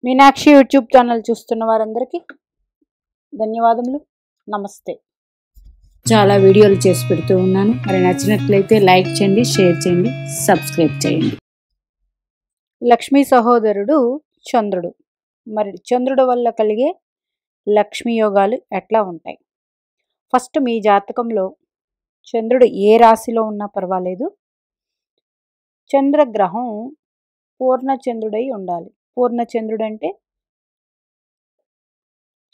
Meenakshi YouTube channel చూస్తున్న వారందరికీ ధన్యవాదములు. నమస్తే. చాలా వీడియోలు చేసి పెడుతూ ఉన్నాను. మరి నచ్చినట్లయితే లైక్ చేయండి, షేర్ చేయండి, సబ్స్క్రైబ్ చేయండి. లక్ష్మీ సహోదరుడు చంద్రుడు. మరి చంద్రుడు వల్ల కలిగే లక్ష్మీ యోగాలు ఎట్లా ఉంటాయి? ఫస్ట్ మీ జాతకంలో చంద్రుడు ఏ రాశిలో ఉన్నా పర్వాలేదు, చంద్రగ్రహం పూర్ణచంద్రుడై ఉండాలి. పూర్ణచంద్రుడు అంటే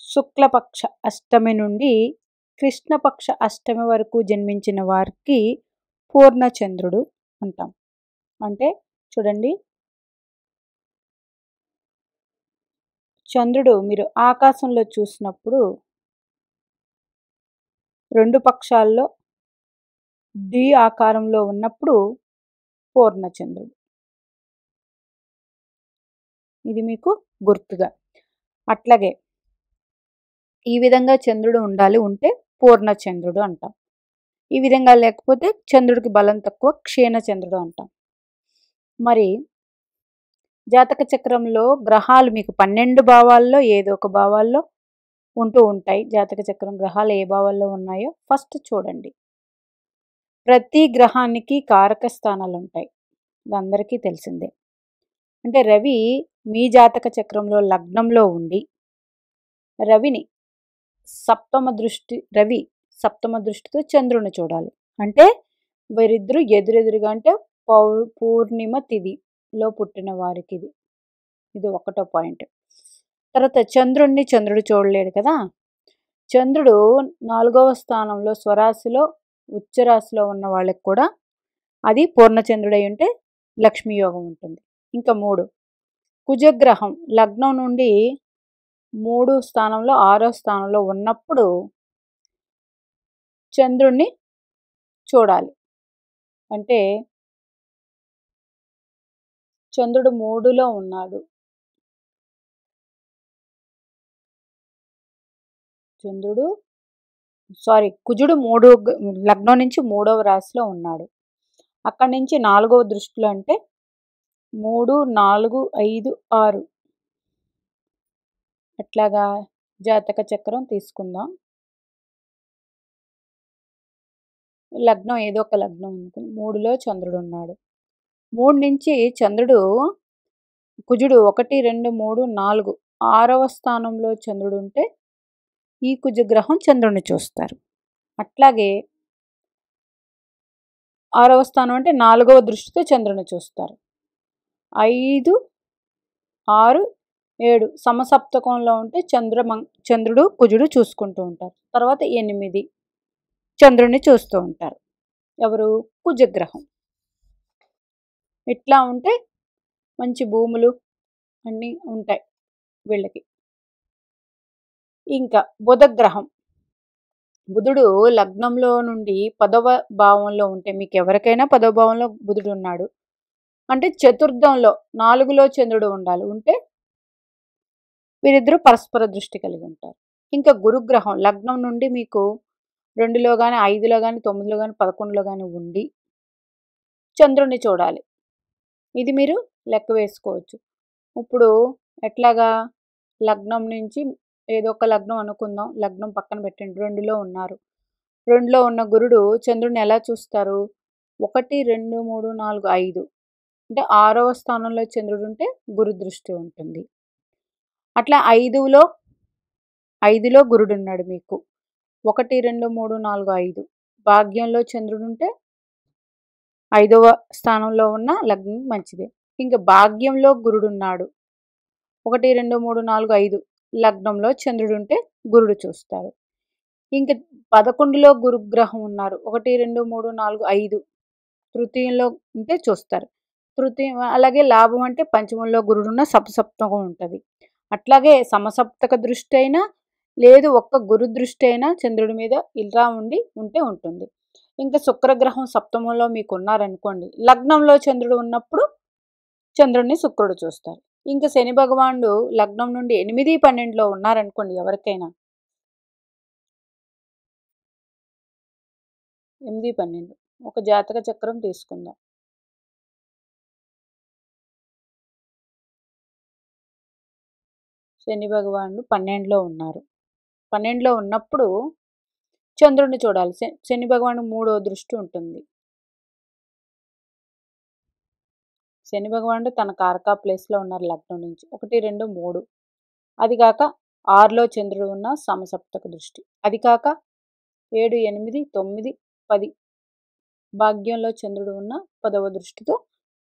శుక్లపక్ష అష్టమి నుండి కృష్ణపక్ష అష్టమి వరకు జన్మించిన వారికి పూర్ణచంద్రుడు అంటాం. అంటే చూడండి, చంద్రుడు మీరు ఆకాశంలో చూసినప్పుడు రెండు పక్షాల్లో డి ఆకారంలో ఉన్నప్పుడు పూర్ణచంద్రుడు. ఇది మీకు గుర్తుగా. అట్లాగే ఈ విధంగా చంద్రుడు ఉండాలి, ఉంటే పూర్ణచంద్రుడు అంటాం. ఈ విధంగా లేకపోతే చంద్రుడికి బలం తక్కువ, క్షీణచంద్రుడు అంటాం. మరి జాతక చక్రంలో గ్రహాలు మీకు 12 భావాల్లో ఏదో ఒక భావాల్లో ఉంటూ ఉంటాయి. జాతక చక్రం గ్రహాలు ఏ భావాల్లో ఉన్నాయో ఫస్ట్ చూడండి. ప్రతి గ్రహానికి కారక స్థానాలు ఉంటాయి, ఇది అందరికీ తెలిసిందే. అంటే రవి మీ జాతక చక్రంలో లగ్నంలో ఉండి రవి సప్తమ దృష్టితో చంద్రుని చూడాలి. అంటే వీరిద్దరూ ఎదురెదురుగా, అంటే పూర్ణిమ తిథిలో పుట్టిన వారికి ఇది ఒకటో పాయింట్. తర్వాత చంద్రుడు చూడలేడు కదా. చంద్రుడు 4వ స్థానంలో స్వరాశిలో ఉచ్చరాశిలో ఉన్న వాళ్ళకి కూడా అది పూర్ణచంద్రుడై ఉంటే లక్ష్మీ యోగం ఉంటుంది. ఇంకా 3, కుజగ్రహం లగ్నం నుండి 3 స్థానంలో 6వ స్థానంలో ఉన్నప్పుడు చంద్రుణ్ణి చూడాలి. అంటే చంద్రుడు 3లో ఉన్నాడు, కుజుడు 3 లగ్నం నుంచి 3వ రాశిలో ఉన్నాడు. అక్కడి నుంచి 4వ దృష్టిలో, అంటే 3, 4, 5, 6 అట్లాగా జాతక చక్రం తీసుకుందాం. లగ్నం ఏదో ఒక లగ్నం అనుకుని 3లో చంద్రుడు ఉన్నాడు. 3 నుంచి కుజుడు 1, 2, 3, 4 6వ స్థానంలో చంద్రుడు ఉంటే ఈ కుజగ్రహం చంద్రుడిని చూస్తారు. అట్లాగే 6వ స్థానం అంటే 4వ దృష్టితో చంద్రుని చూస్తారు. 5, 6, 7 సమసప్తకంలో ఉంటే చంద్రుడు కుజుడు చూసుకుంటూ ఉంటారు. తర్వాత 8 చంద్రుడిని చూస్తూ ఉంటారు. ఎవరు? కుజగ్రహం. ఇట్లా ఉంటే మంచి భూములు అన్నీ ఉంటాయి వీళ్ళకి. ఇంకా బుధగ్రహం, బుధుడు లగ్నంలో నుండి 10వ భావంలో ఉంటే, మీకు ఎవరికైనా 10వ భావంలో బుధుడు ఉన్నాడు అంటే చతుర్థంలో 4లో చంద్రుడు ఉండాలి, ఉంటే వీరిద్దరూ పరస్పర దృష్టి కలిగి ఉంటారు. ఇంకా గురుగ్రహం లగ్నం నుండి మీకు 2లో కానీ 5లో కానీ 9లో కానీ 11లో కానీ ఉండి చంద్రుడిని చూడాలి. ఇది మీరు లెక్క వేసుకోవచ్చు. ఇప్పుడు ఎట్లాగా, లగ్నం నుంచి ఏదో ఒక లగ్నం అనుకుందాం, లగ్నం పక్కన పెట్టండి, 2లో ఉన్నారు. 2లో ఉన్న గురుడు చంద్రుడిని ఎలా చూస్తారు? 1, 2, 3, 4, 5 అంటే 6వ స్థానంలో చంద్రుడు ఉంటే గురు దృష్టి ఉంటుంది. అట్లా 5లో గురుడు ఉన్నాడు మీకు. 1, 2, 3, 4, 5 భాగ్యంలో చంద్రుడు ఉంటే 5వ స్థానంలో ఉన్న లగ్నం మంచిదే. ఇంకా భాగ్యంలో గురుడు ఉన్నాడు, 1, 2, 3, 4, 5 లగ్నంలో చంద్రుడు ఉంటే గురుడు చూస్తారు. ఇంకా 11లో గురుగ్రహం ఉన్నారు, 1, 2, 3, 4, 5 తృతీయంలో ఉంటే చూస్తారు. అలాగే లాభం అంటే పంచమంలో గురుడున్న సప్తకం ఉంటుంది. అట్లాగే సమసప్తక దృష్టి అయినా లేదు, ఒక్క గురు దృష్టి అయినా చంద్రుడి మీద ఇలా ఉంటే ఉంటుంది. ఇంకా శుక్రగ్రహం సప్తమంలో మీకు ఉన్నారనుకోండి, లగ్నంలో చంద్రుడు ఉన్నప్పుడు చంద్రుడిని శుక్రుడు చూస్తారు. ఇంకా శని భగవానుడు లగ్నం నుండి 8, 12లో ఉన్నారనుకోండి, ఎవరికైనా 8, 12 ఒక జాతక చక్రం తీసుకుందాం. శని భగవానుడు 12లో ఉన్నారు. 12లో ఉన్నప్పుడు చంద్రుడిని చూడాలి. శని భగవానుడు 3వ దృష్టి ఉంటుంది. శని భగవానుడు తన కారకా ప్లేస్లో ఉన్నారు లగ్నం నుంచి 1, 2, 3. అది కాక 6లో చంద్రుడు ఉన్న సమసప్తక దృష్టి. అది కాక 7, 8, 9, 10 భాగ్యంలో చంద్రుడు ఉన్న 10వ దృష్టితో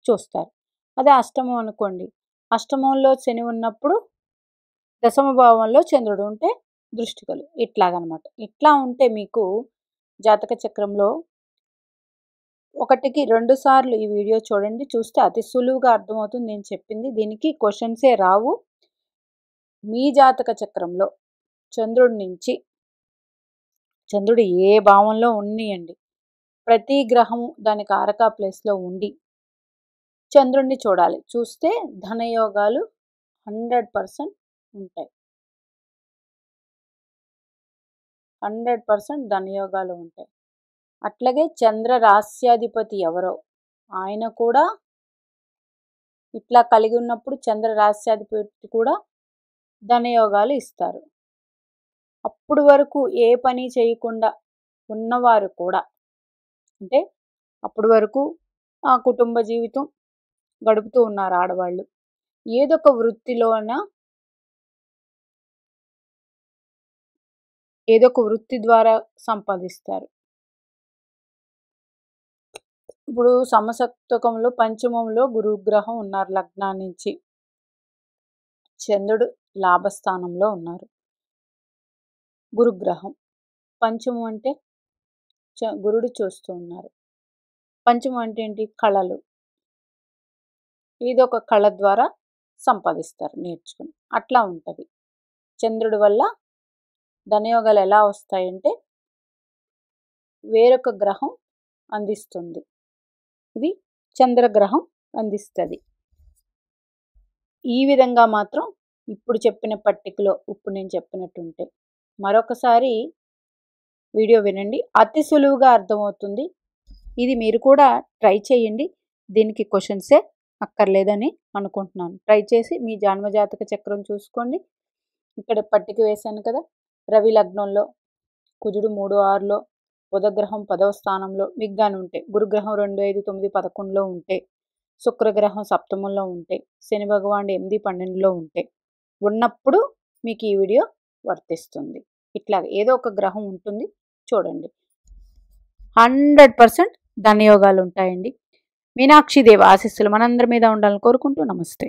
చూస్తారు. అదే అష్టమం అనుకోండి, అష్టమంలో శని ఉన్నప్పుడు దశమ భావంలో చంద్రుడు ఉంటే దృష్టికలు ఇట్లాగనమాట. ఇట్లా ఉంటే మీకు జాతక చక్రంలో 1కి 2 సార్లు ఈ వీడియో చూడండి. చూస్తే అతి సులువుగా అర్థమవుతుంది నేను చెప్పింది. దీనికి క్వశ్చన్సే రావు. మీ జాతక చక్రంలో చంద్రుడు ఏ భావంలో ఉన్నయండి, ప్రతి గ్రహము దాని కారకా ప్లేస్లో ఉండి చంద్రుడిని చూడాలి. చూస్తే ధనయోగాలు 100% ఉంటాయి. 100% ధనయోగాలు ఉంటాయి. అట్లాగే చంద్ర రాస్యాధిపతి ఎవరో ఆయన కూడా ఇట్లా కలిగి ఉన్నప్పుడు చంద్ర రాస్యాధిపతి కూడా ధనయోగాలు ఇస్తారు. అప్పుడు వరకు ఏ పని చేయకుండా ఉన్నవారు కూడా, అంటే అప్పటి వరకు ఆ కుటుంబ జీవితం గడుపుతూ ఉన్నారు ఆడవాళ్ళు, ఏదొక వృత్తి ద్వారా సంపాదిస్తారు. ఇప్పుడు సమసప్తకంలో పంచమంలో గురుగ్రహం ఉన్నారు లగ్నం నుంచి. చంద్రుడు లాభస్థానంలో ఉన్నారు. గురుగ్రహం పంచమం అంటే గురుడు చూస్తూ ఉన్నారు. పంచమం అంటే ఏంటి? కళలు. ఏదో ఒక కళ ద్వారా సంపాదిస్తారు నేర్చుకుని. అట్లా ఉంటుంది. చంద్రుడి వల్ల ధనయోగాలు ఎలా వస్తాయంటే వేరొక గ్రహం అందిస్తుంది. ఇది చంద్రగ్రహం అందిస్తుంది. ఈ విధంగా మాత్రం ఇప్పుడు చెప్పిన పట్టికలో ఇప్పుడు నేను చెప్పినట్టుంటే మరొకసారి వీడియో వినండి, అతి సులువుగా అర్థమవుతుంది. ఇది మీరు కూడా ట్రై చేయండి. దీనికి క్వశ్చన్సే అక్కర్లేదని అనుకుంటున్నాను. ట్రై చేసి మీ జన్మజాతక చక్రం చూసుకోండి. ఇక్కడ పట్టిక వేశాను కదా, రవి లగ్నంలో, కుజుడు 3, 6లో, బుధగ్రహం 10వ స్థానంలో మీకు గాని ఉంటే, గురుగ్రహం 2, 5, 9, 11లో ఉంటే, శుక్రగ్రహం సప్తమంలో ఉంటే, శని భగవానుడు 8, 12లో ఉంటే ఉన్నప్పుడు మీకు ఈ వీడియో వర్తిస్తుంది. ఇట్లా ఏదో ఒక గ్రహం ఉంటుంది చూడండి. 100% ధనయోగాలు ఉంటాయండి. మీనాక్షి దేవి ఆశీస్సులు మనందరి మీద ఉండాలని కోరుకుంటూ నమస్తే.